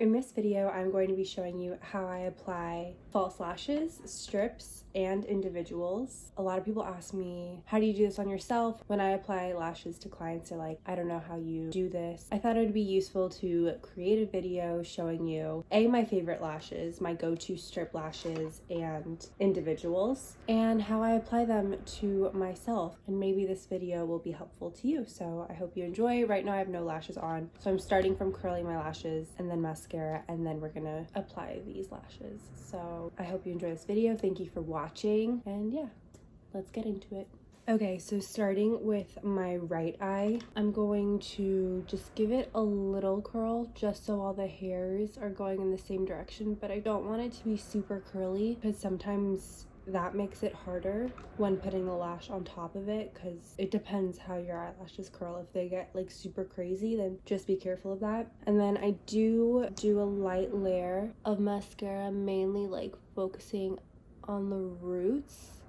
In this video, I'm going to be showing you how I apply false lashes, strips, and individuals. A lot of people ask me, how do you do this on yourself? When I apply lashes to clients, they're like, I don't know how you do this. I thought it would be useful to create a video showing you my favorite lashes, my go-to strip lashes and individuals, and how I apply them to myself. And maybe this video will be helpful to you. So I hope you enjoy. Right now I have no lashes on, so I'm starting from curling my lashes and then mascara, and then we're gonna apply these lashes. So I hope you enjoy this video. Thank you for watching, and yeah, let's get into it. Okay, so starting with my right eye, I'm going to just give it a little curl just so all the hairs are going in the same direction, but I don't want it to be super curly because sometimes that makes it harder when putting the lash on top of it, because it depends how your eyelashes curl. If they get like super crazy, then just be careful of that. And then I do a light layer of mascara, mainly like focusing on the roots,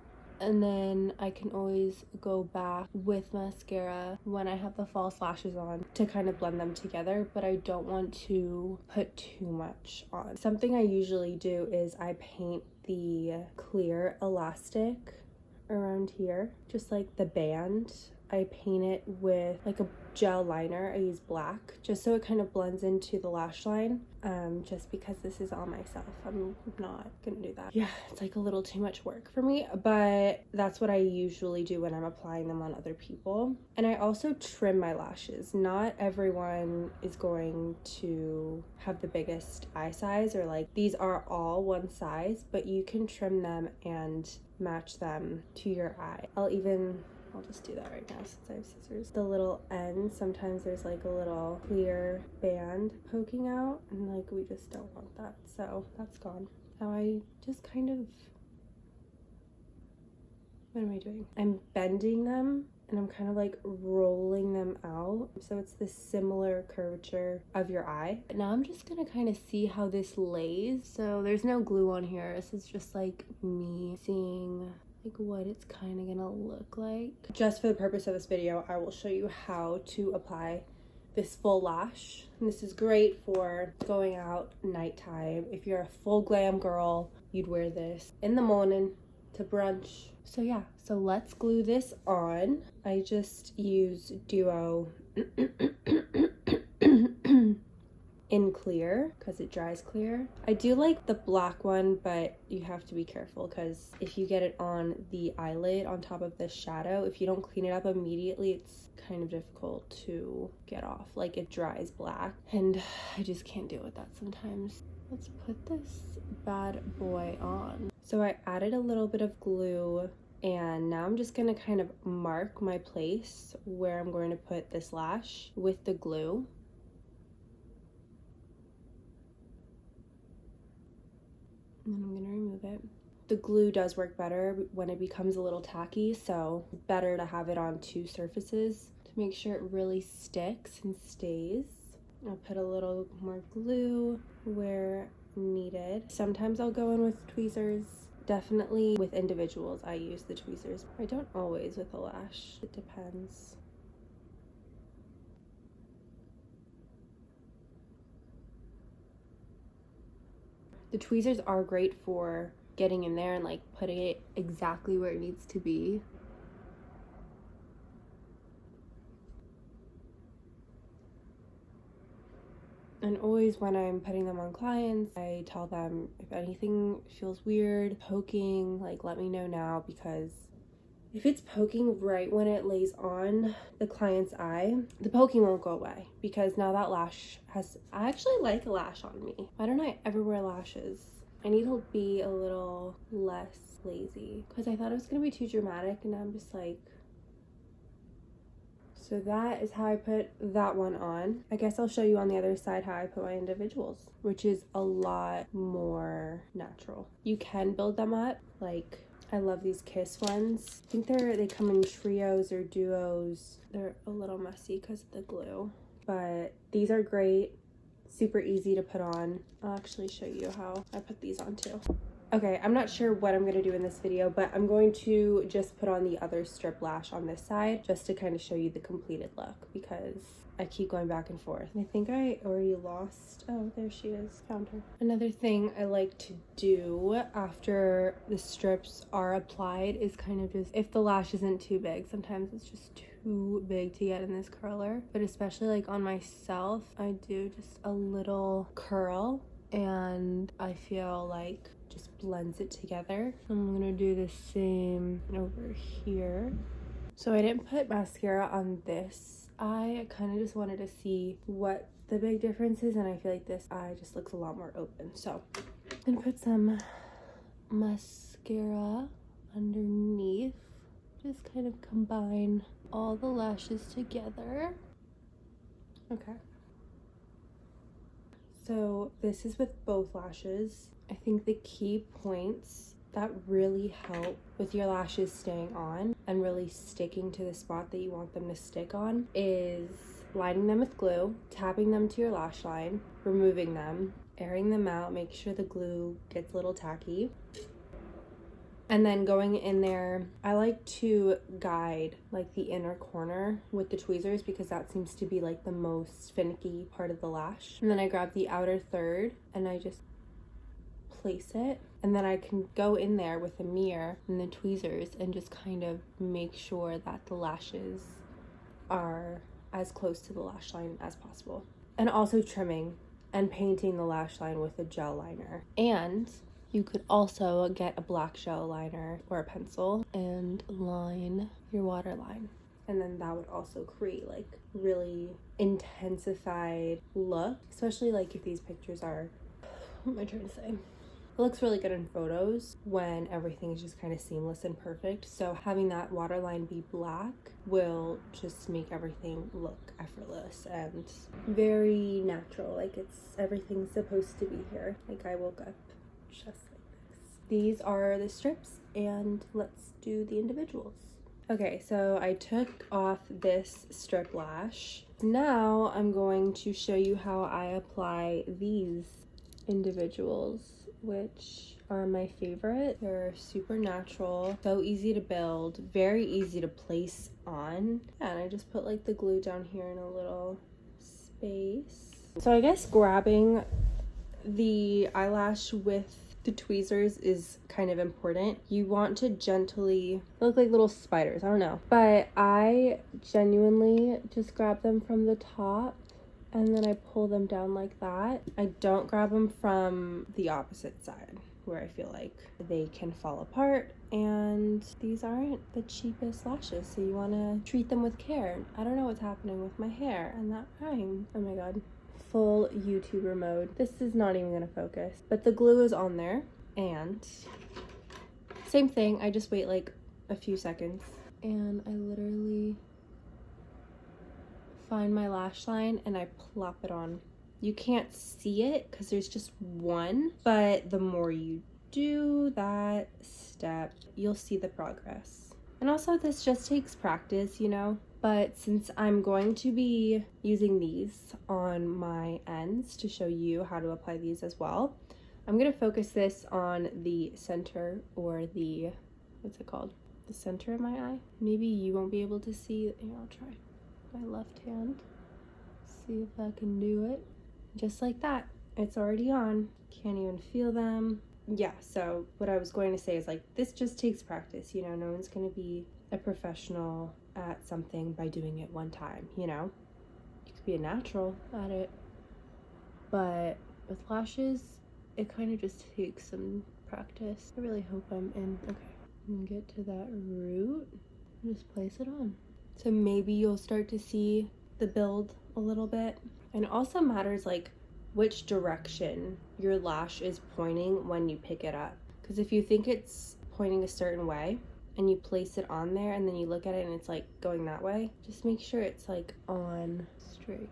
and then I can always go back with mascara when I have the false lashes on to kind of blend them together, but I don't want to put too much on. Something I usually do is I paint the clear elastic around here, just like the band. I paint it with like a gel liner. I use black just so it kind of blends into the lash line, just because this is on myself. I'm not gonna do that. Yeah, it's like a little too much work for me, but that's what I usually do when I'm applying them on other people. And I also trim my lashes. Not everyone is going to have the biggest eye size, or like these are all one size, but you can trim them and match them to your eye. I'll just do that right now since I have scissors. The little end, sometimes there's like a little clear band poking out, and like we just don't want that, so that's gone. Now I just kind of, what am I doing? I'm bending them and I'm kind of like rolling them out, so it's the similar curvature of your eye. Now I'm just gonna kind of see how this lays. So there's no glue on here. This is just like me seeing like what it's kind of gonna look like. Just for the purpose of this video, I will show you how to apply this full lash. And this is great for going out nighttime. If you're a full glam girl, you'd wear this in the morning to brunch. So yeah, so let's glue this on. I just use Duo in clear because it dries clear. I do like the black one, but you have to be careful because if you get it on the eyelid on top of the shadow, if you don't clean it up immediately, it's kind of difficult to get off. Like it dries black, and I just can't deal with that sometimes. Let's put this bad boy on. So I added a little bit of glue, and now I'm just gonna kind of mark my place where I'm going to put this lash with the glue. And then I'm gonna remove it. The glue does work better when it becomes a little tacky, so better to have it on two surfaces to make sure it really sticks and stays. I'll put a little more glue where needed. Sometimes I'll go in with tweezers. Definitely with individuals I use the tweezers. I don't always with a lash, it depends. The tweezers are great for getting in there and like putting it exactly where it needs to be. And always when I'm putting them on clients, I tell them if anything feels weird, poking, like let me know now, because if it's poking right when it lays on the client's eye, the poking won't go away, because now that lash has, I actually like a lash on me. Why don't I ever wear lashes? I need to be a little less lazy because I thought it was gonna be too dramatic, and I'm just like, so that is how I put that one on. I guess I'll show you on the other side how I put my individuals, which is a lot more natural. You can build them up. Like, I love these Kiss ones. I think they come in trios or duos. They're a little messy because of the glue, but these are great. Super easy to put on. I'll actually show you how I put these on too. Okay, I'm not sure what I'm gonna do in this video, but I'm going to just put on the other strip lash on this side just to kind of show you the completed look, because I keep going back and forth. I think I already lost, oh, there she is, found her. Another thing I like to do after the strips are applied is kind of just, if the lash isn't too big, sometimes it's just too big to get in this curler, but especially like on myself, I do just a little curl and I feel like just blends it together. I'm gonna do the same over here. So I didn't put mascara on this eye. I kind of just wanted to see what the big difference is, and I feel like this eye just looks a lot more open. So I'm gonna put some mascara underneath, just kind of combine all the lashes together. Okay. So this is with both lashes. I think the key points that really help with your lashes staying on and really sticking to the spot that you want them to stick on is lining them with glue, tapping them to your lash line, removing them, airing them out, make sure the glue gets a little tacky, and then going in there. I like to guide like the inner corner with the tweezers because that seems to be like the most finicky part of the lash. And then I grab the outer third and I just place it, and then I can go in there with a mirror and the tweezers and just kind of make sure that the lashes are as close to the lash line as possible. And also trimming and painting the lash line with a gel liner. And you could also get a black gel liner or a pencil and line your waterline. And then that would also create like really intensified look, especially like if these pictures are, what am I trying to say? It looks really good in photos when everything is just kind of seamless and perfect. So having that waterline be black will just make everything look effortless and very natural. Like everything's supposed to be here. Like I woke up just like this. These are the strips and let's do the individuals. Okay, so I took off this strip lash. Now I'm going to show you how I apply these individuals, which are my favorite. They're super natural, so easy to build, very easy to place on. And I just put like the glue down here in a little space. So I guess grabbing the eyelash with the tweezers is kind of important. You want to gently, they look like little spiders, I don't know, but I genuinely just grab them from the top and then I pull them down like that. I don't grab them from the opposite side where I feel like they can fall apart, and these aren't the cheapest lashes, so you want to treat them with care. I don't know what's happening with my hair and that rhyme. Oh my god. Full YouTuber mode. This is not even gonna focus, but the glue is on there, and same thing, I just wait like a few seconds and I literally find my lash line and I plop it on. You can't see it because there's just one, but the more you do that step, you'll see the progress. And also this just takes practice, you know, but since I'm going to be using these on my ends to show you how to apply these as well, I'm going to focus this on the center, or the, what's it called? The center of my eye. Maybe you won't be able to see. Here, I'll try my left hand. See if I can do it. Just like that. It's already on. Can't even feel them. Yeah, so what I was going to say is like, this just takes practice, you know, no one's going to be a professional at something by doing it one time, you know? You could be a natural at it. But with lashes, it kind of just takes some practice. I really hope I'm in. Okay, I'm gonna get to that root and just place it on. So maybe you'll start to see the build a little bit. And it also matters like which direction your lash is pointing when you pick it up. Because if you think it's pointing a certain way and you place it on there and then you look at it and it's like going that way, just make sure it's like on straight.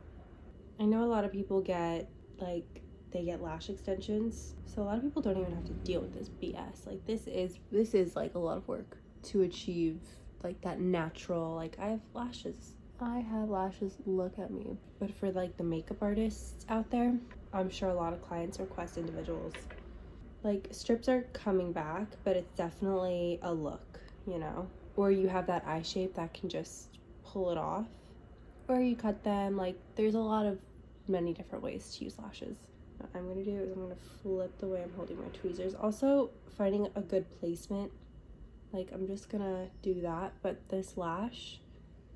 I know a lot of people get like, they get lash extensions, so a lot of people don't even have to deal with this BS. Like this is like a lot of work to achieve like that natural, like I have lashes, look at me. But for like the makeup artists out there, I'm sure a lot of clients request individuals. Like, strips are coming back, but it's definitely a look, you know? Or you have that eye shape that can just pull it off. Or you cut them. Like, there's many different ways to use lashes. What I'm gonna do is I'm gonna flip the way I'm holding my tweezers. Also, finding a good placement. Like, I'm just gonna do that, but this lash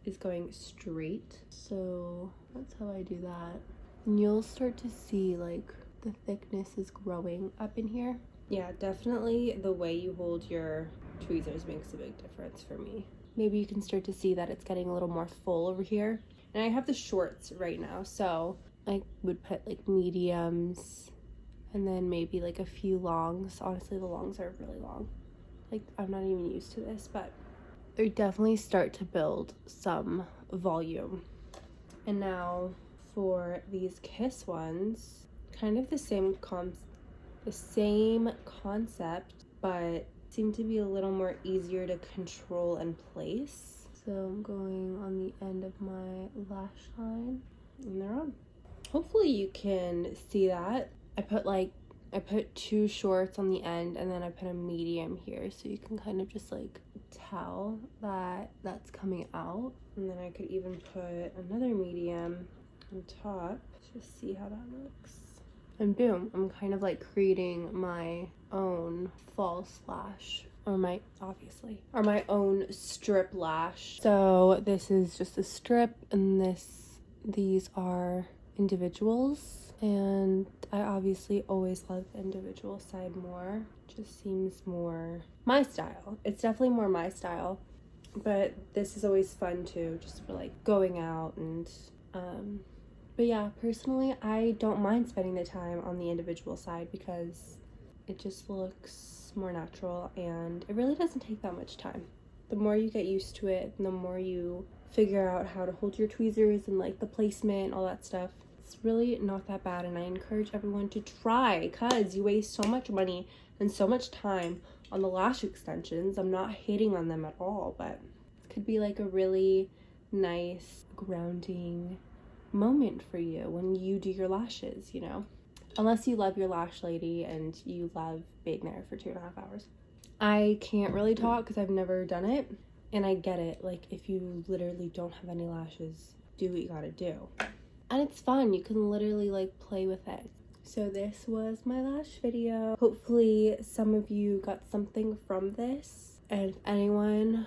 is going straight. So that's how I do that. And you'll start to see, like, the thickness is growing up in here. Yeah, definitely the way you hold your tweezers makes a big difference for me. Maybe you can start to see that it's getting a little more full over here. And I have the shorts right now, so I would put like mediums and then maybe like a few longs. Honestly, the longs are really long. Like, I'm not even used to this, but they definitely start to build some volume. And now for these Kiss ones, kind of the same concept, but seem to be a little more easier to control and place. So I'm going on the end of my lash line, and they're on. Hopefully you can see that. I put 2 shorts on the end, and then I put a medium here, so you can kind of just like tell that that's coming out. And then I could even put another medium on top. Let's just see how that looks. And boom, I'm kind of like creating my own false lash, or my own strip lash. So this is just a strip, and these are individuals, and I obviously always love the individual side more. Just seems more my style. It's definitely more my style, but this is always fun too, just for like going out. And but yeah, personally I don't mind spending the time on the individual side because it just looks more natural, and it really doesn't take that much time. The more you get used to it, and the more you figure out how to hold your tweezers and like the placement, all that stuff, it's really not that bad. And I encourage everyone to try, because you waste so much money and so much time on the lash extensions. I'm not hating on them at all, but it could be like a really nice grounding moment for you when you do your lashes, you know, unless you love your lash lady and you love being there for 2.5 hours. I can't really talk because I've never done it, and I get it. Like, if you literally don't have any lashes, do what you gotta do. And it's fun. You can literally like play with it. So this was my lash video. Hopefully some of you got something from this. And if anyone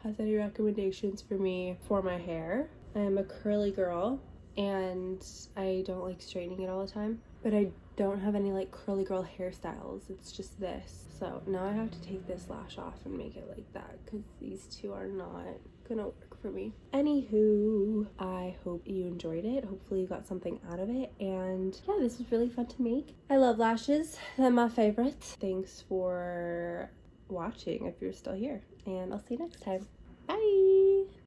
has any recommendations for me for my hair, I'm a curly girl and I don't like straightening it all the time, but I don't have any like curly girl hairstyles. It's just this. So now I have to take this lash off and make it like that because these two are not gonna work for me. Anywho, I hope you enjoyed it. Hopefully you got something out of it. And yeah, this was really fun to make. I love lashes. They're my favorite. Thanks for watching if you're still here, and I'll see you next time. Bye.